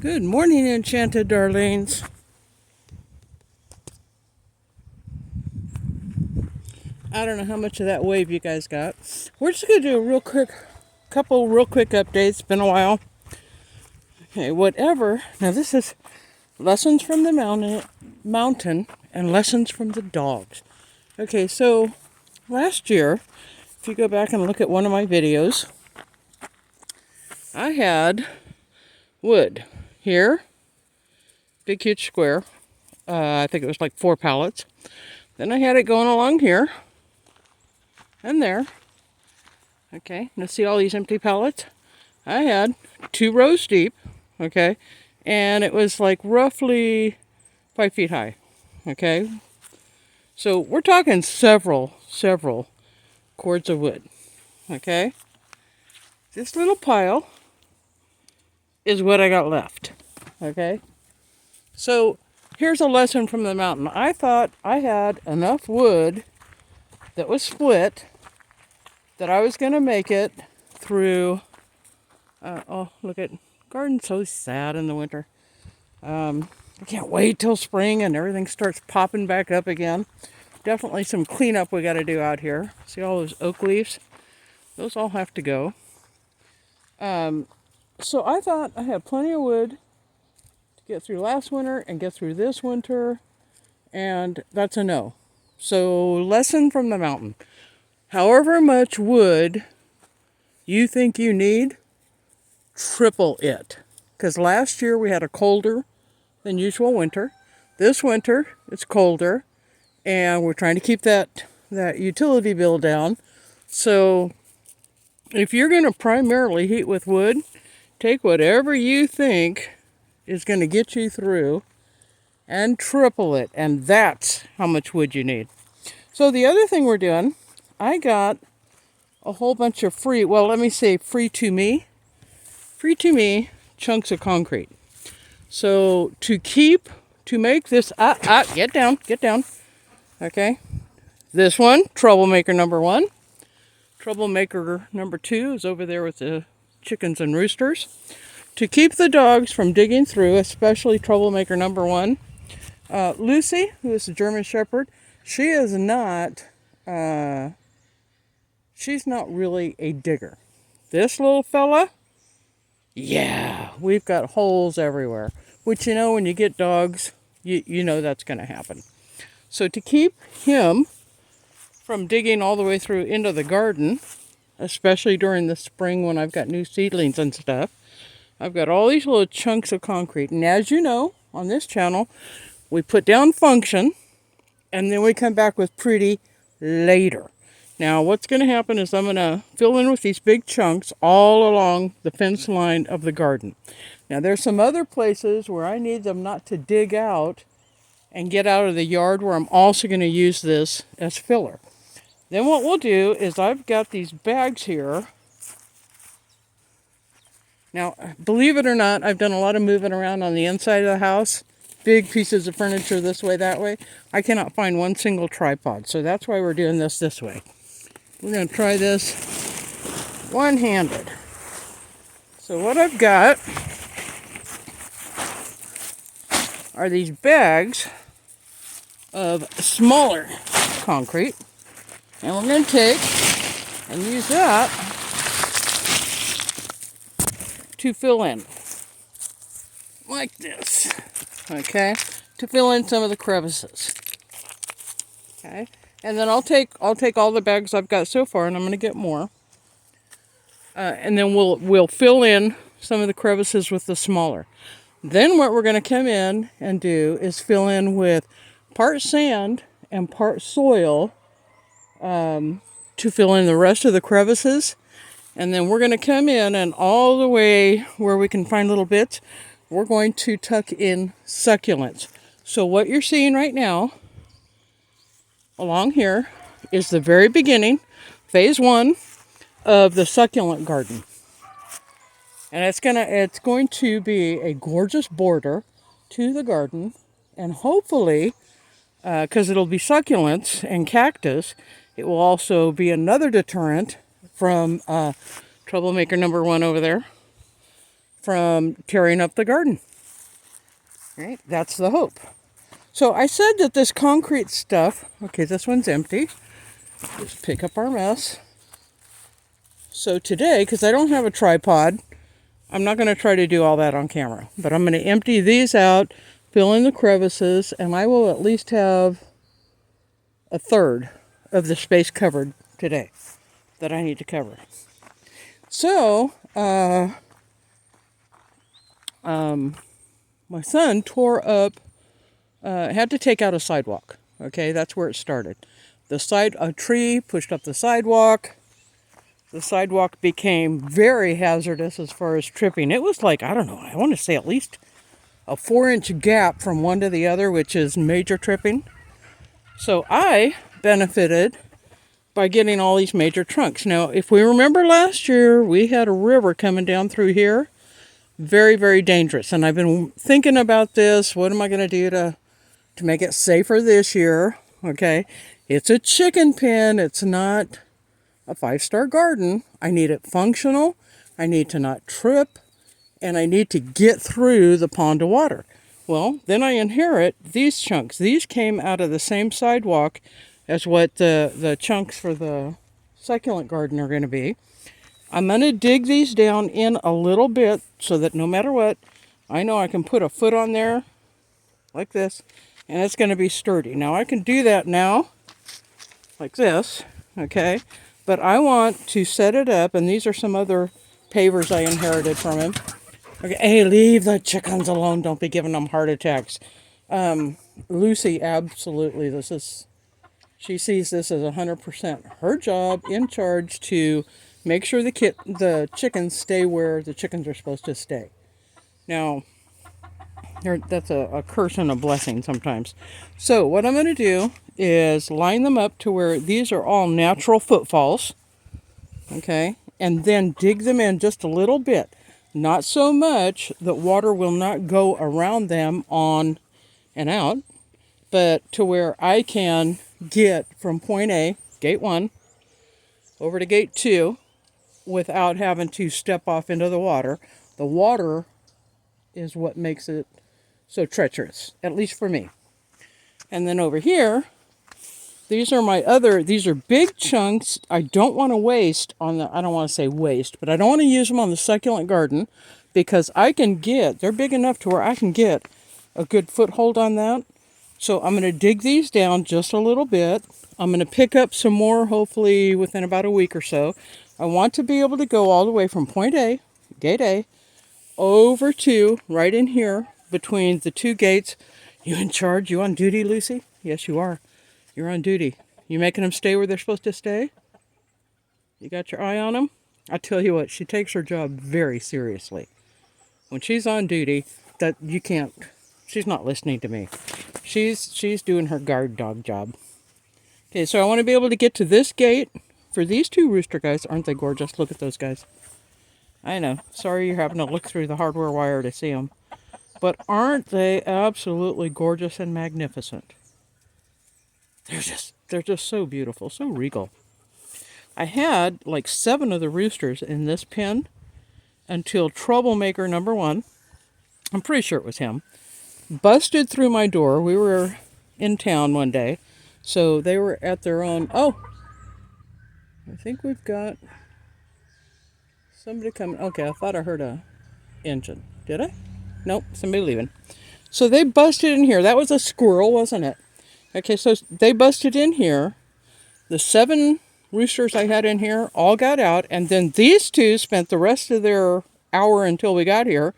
Good morning, enchanted darlings. I don't know how much of that wave you guys got. We're just going to do a couple real quick updates. It's been a while. Okay, whatever. Now this is lessons from the mountain and lessons from the dogs. Okay, so last year, if you go back and look at one of my videos, I had wood here, big huge square. I think it was like 4 pallets. Then I had it going along here and there. Okay, now see all these empty pallets? I had 2 rows deep, okay, and it was like roughly 5 feet high, okay? So we're talking several cords of wood, okay? This little pile is what I got left, okay? So here's a lesson from the mountain. I thought I had enough wood that was split that I was going to make it through, oh, look at, garden's so sad in the winter. I can't wait till spring and everything starts popping back up again. Definitely some cleanup we got to do out here. See all those oak leaves? Those all have to go. So I thought I had plenty of wood to get through last winter and get through this winter, and that's a no. So lesson from the mountain. However much wood you think you need, triple it. Because last year we had a colder than usual winter. This winter it's colder, and we're trying to keep that utility bill down. So if you're going to primarily heat with wood, take whatever you think is going to get you through and triple it. And that's how much wood you need. So the other thing we're doing, I got a whole bunch of free to me chunks of concrete. So to make this, get down. Okay. This one, troublemaker number 1. Troublemaker number 2 is over there with the chickens and roosters. To keep the dogs from digging through, especially troublemaker number 1, Lucy, who is a German Shepherd, she's not really a digger. This little fella, yeah, we've got holes everywhere. Which, when you get dogs, you know that's going to happen. So to keep him from digging all the way through into the garden, especially during the spring when I've got new seedlings and stuff, I've got all these little chunks of concrete. And as you know, on this channel, we put down function, and then we come back with pretty later. Now, what's going to happen is I'm going to fill in with these big chunks all along the fence line of the garden. Now, there's some other places where I need them not to dig out and get out of the yard, where I'm also going to use this as filler. Then what we'll do is I've got these bags here. Now, believe it or not, I've done a lot of moving around on the inside of the house. Big pieces of furniture this way, that way. I cannot find one single tripod, so that's why we're doing this way. We're going to try this one-handed. So what I've got are these bags of smaller concrete, and we're going to take and use that to fill in like this, okay, to fill in some of the crevices, okay. And then I'll take all the bags I've got so far, and I'm going to get more, and then we'll fill in some of the crevices with the smaller. Then what we're going to come in and do is fill in with part sand and part soil to fill in the rest of the crevices. And then we're going to come in, and all the way where we can find little bits, we're going to tuck in succulents. So what you're seeing right now along here is the very beginning, phase 1 of the succulent garden. And it's going to be a gorgeous border to the garden, and hopefully, because it'll be succulents and cactus, it will also be another deterrent from troublemaker number 1 over there from tearing up the garden. Right? That's the hope. So I said that this concrete stuff, okay, this one's empty. Just pick up our mess. So today, because I don't have a tripod, I'm not going to try to do all that on camera. But I'm going to empty these out, fill in the crevices, and I will at least have a third of the space covered today that I need to cover. So, my son tore up, had to take out a sidewalk. Okay, that's where it started. A tree pushed up the sidewalk. The sidewalk became very hazardous as far as tripping. It was like, I don't know, I want to say at least a 4-inch gap from one to the other, which is major tripping. So I benefited by getting all these major trunks. Now, if we remember last year, we had a river coming down through here. Very, very dangerous. And I've been thinking about this. What am I going to do to make it safer this year? Okay. It's a chicken pen. It's not a 5-star garden. I need it functional. I need to not trip. And I need to get through the pond of water. Well, then I inherit these chunks. These came out of the same sidewalk as what the chunks for the succulent garden are going to be. I'm going to dig these down in a little bit so that no matter what, I know I can put a foot on there like this, and it's going to be sturdy. Now I can do that now like this, okay? But I want to set it up, and these are some other pavers I inherited from him. Okay, hey, leave the chickens alone. Don't be giving them heart attacks. Lucy, absolutely, she sees this as 100% her job, in charge to make sure the chickens stay where the chickens are supposed to stay. Now, that's a curse and a blessing sometimes. So what I'm going to do is line them up to where these are all natural footfalls. Okay, and then dig them in just a little bit. Not so much that water will not go around them on and out, but to where I can get from point A, gate 1, over to gate 2 without having to step off into the water. The water is what makes it so treacherous, at least for me. And then over here, these are big chunks I don't want to waste on I don't want to say waste, but I don't want to use them on the succulent garden because they're big enough to where I can get a good foothold on that. So I'm going to dig these down just a little bit. I'm going to pick up some more, hopefully within about a week or so. I want to be able to go all the way from point A, gate A, over to right in here between the two gates. You in charge? You on duty, Lucy? Yes, you are. You're on duty. You making them stay where they're supposed to stay? You got your eye on them? I tell you what, she takes her job very seriously. When she's on duty, she's not listening to me. She's doing her guard dog job. Okay, so I want to be able to get to this gate for these two rooster guys. Aren't they gorgeous? Look at those guys. I know. Sorry you're having to look through the hardware wire to see them. But aren't they absolutely gorgeous and magnificent? They're just so beautiful, so regal. I had like 7 of the roosters in this pen until troublemaker number 1, I'm pretty sure it was him, busted through my door. We were in town one day, so they were at their own. Oh, I think we've got somebody coming. Okay, I thought I heard a engine. Did I? Nope, somebody leaving. So they busted in here. That was a squirrel, wasn't it? Okay, so they busted in here. The 7 roosters I had in here all got out, and then these 2 spent the rest of their hour until we got here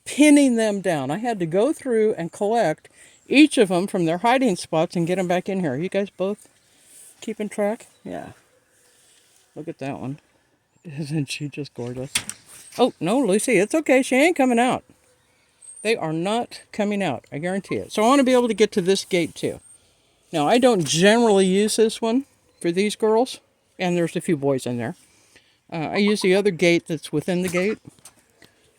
pinning them down. I had to go through and collect each of them from their hiding spots and get them back in here. You guys both keeping track? Yeah. Look at that one. Isn't she just gorgeous? Oh, no, Lucy, it's okay. She ain't coming out. They are not coming out. I guarantee it. So I want to be able to get to this gate too. Now, I don't generally use this one for these girls, and there's a few boys in there. I use the other gate that's within the gate,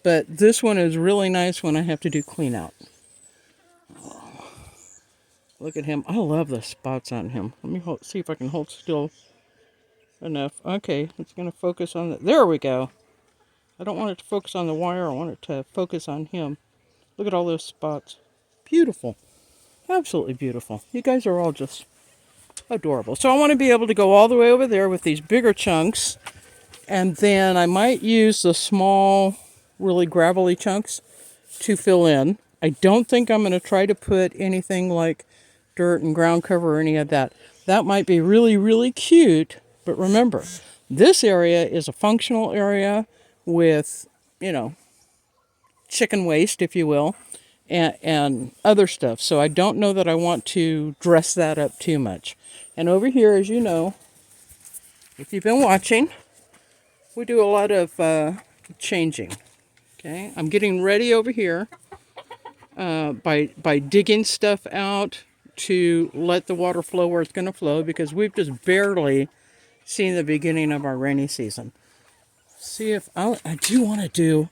but this one is really nice when I have to do clean out. Oh, look at him. I love the spots on him. Let me see if I can hold still enough. Okay, it's going to focus on there we go. I don't want it to focus on the wire. I want it to focus on him. Look at all those spots. Beautiful. Absolutely beautiful. You guys are all just adorable. So I want to be able to go all the way over there with these bigger chunks. And then I might use the small, really gravelly chunks to fill in. I don't think I'm going to try to put anything like dirt and ground cover or any of that. That might be really, really cute. But remember, this area is a functional area with, chicken waste, if you will, and other stuff. So I don't know that I want to dress that up too much. And over here, as you know, if you've been watching, we do a lot of changing. Okay, I'm getting ready over here by digging stuff out to let the water flow where it's going to flow, because we've just barely seen the beginning of our rainy season. See if I do want to do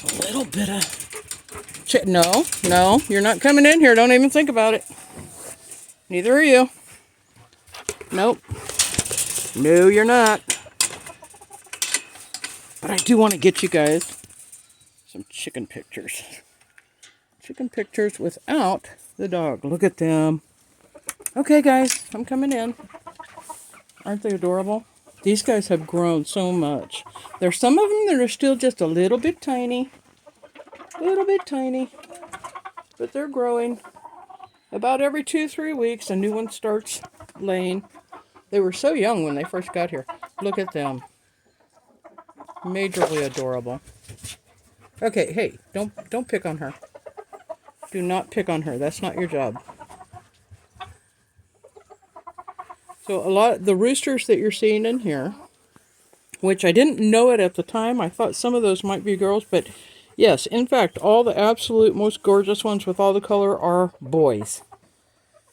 a little bit of no, you're not coming in here. Don't even think about it. Neither are you. Nope. No, you're not. But I do want to get you guys some chicken pictures. Chicken pictures without the dog. Look at them. Okay, guys, I'm coming in. Aren't they adorable? These guys have grown so much. There's some of them that are still just a little bit tiny. But they're growing. About every 2-3 weeks, a new one starts laying. They were so young when they first got here. Look at them. Majorly adorable. Okay, hey, don't pick on her. Do not pick on her. That's not your job. So a lot the roosters that you're seeing in here, which I didn't know it at the time. I thought some of those might be girls, but yes, in fact, all the absolute most gorgeous ones with all the color are boys.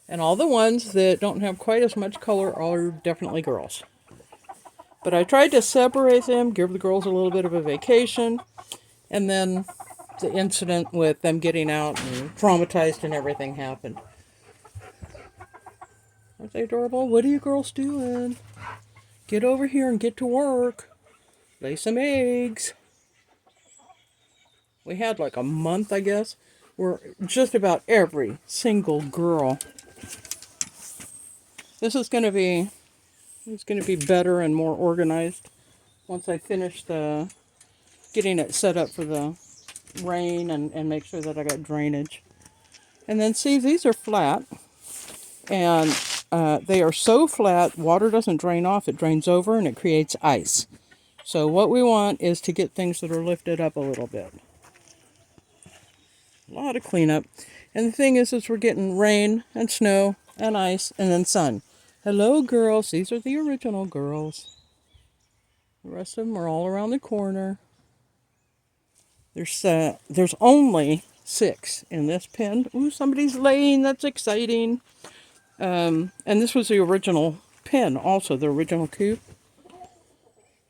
And all the ones that don't have quite as much color are definitely girls. But I tried to separate them, give the girls a little bit of a vacation, and then the incident with them getting out and traumatized and everything happened. Aren't they adorable? What are you girls doing? Get over here and get to work. Lay some eggs. We had like a month, I guess, where just about every single girl. This is going to be better and more organized once I finish getting it set up for the rain and make sure that I got drainage. And then see, these are flat, and they are so flat, water doesn't drain off, it drains over and it creates ice. So what we want is to get things that are lifted up a little bit. A lot of cleanup. And the thing is we're getting rain and snow and ice and then sun. Hello, girls. These are the original girls. The rest of them are all around the corner. There's only 6 in this pen. Ooh, somebody's laying. That's exciting. And this was the original pen, also the original coop.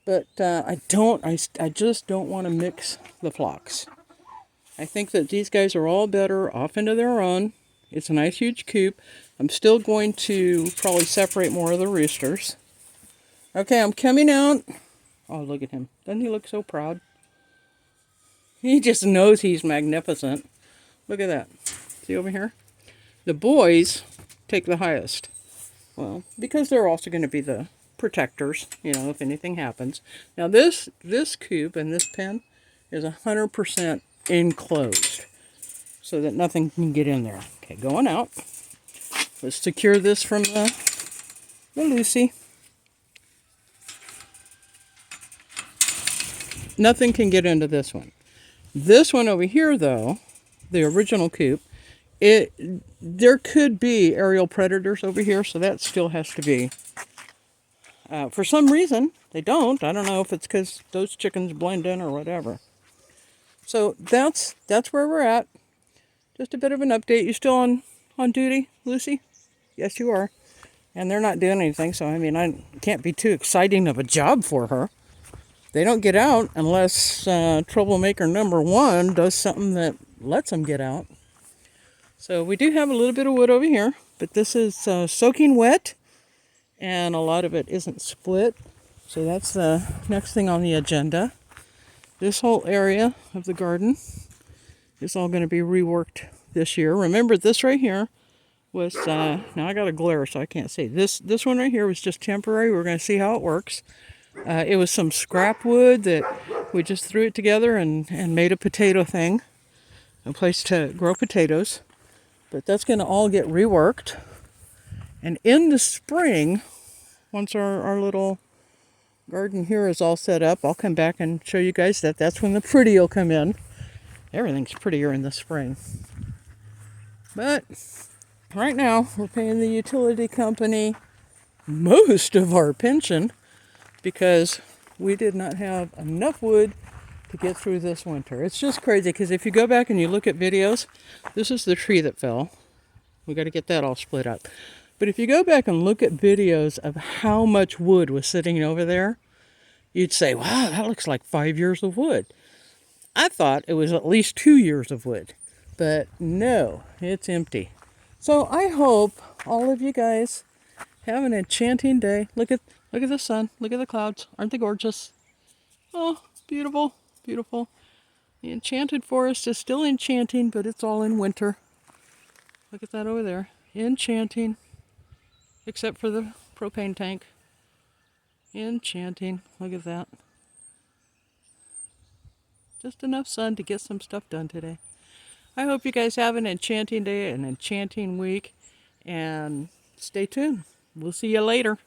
But I just don't want to mix the flocks. I think that these guys are all better off into their own. It's a nice huge coop. I'm still going to probably separate more of the roosters. Okay, I'm coming out. Oh, look at him. Doesn't he look so proud? He just knows he's magnificent. Look at that. See over here? The boys take the highest. Well, because they're also going to be the protectors, if anything happens. Now this coop and this pen is 100% enclosed so that nothing can get in there. Okay, going out. Let's secure this from the Lucy. Nothing can get into this one. This one over here, though, the original coop, there could be aerial predators over here, so that still has to be. For some reason, they don't. I don't know if it's because those chickens blend in or whatever. So that's where we're at. Just a bit of an update. You still on duty, Lucy? Yes, you are. And they're not doing anything, so I can't be too exciting of a job for her. They don't get out unless troublemaker number 1 does something that lets them get out. So we do have a little bit of wood over here, but this is soaking wet, and a lot of it isn't split. So that's the next thing on the agenda. This whole area of the garden It's all going to be reworked this year. Remember, this right here was, now I got a glare so I can't see. This one right here was just temporary. We're going to see how it works. It was some scrap wood that we just threw it together and made a potato thing, a place to grow potatoes. But that's going to all get reworked. And in the spring, once our little garden here is all set up, I'll come back and show you guys that. That's when the pretty will come in. Everything's prettier in the spring. But right now, we're paying the utility company most of our pension because we did not have enough wood to get through this winter. It's just crazy because if you go back and you look at videos, this is the tree that fell. We got to get that all split up. But if you go back and look at videos of how much wood was sitting over there, you'd say, wow, that looks like 5 years of wood. I thought it was at least 2 years of wood, but no, it's empty. So I hope all of you guys have an enchanting day. Look at the sun. Look at the clouds. Aren't they gorgeous? Oh, beautiful, beautiful. The enchanted forest is still enchanting, but it's all in winter. Look at that over there. Enchanting, except for the propane tank. Enchanting. Look at that. Just enough sun to get some stuff done today. I hope you guys have an enchanting day, an enchanting week, and stay tuned. We'll see you later.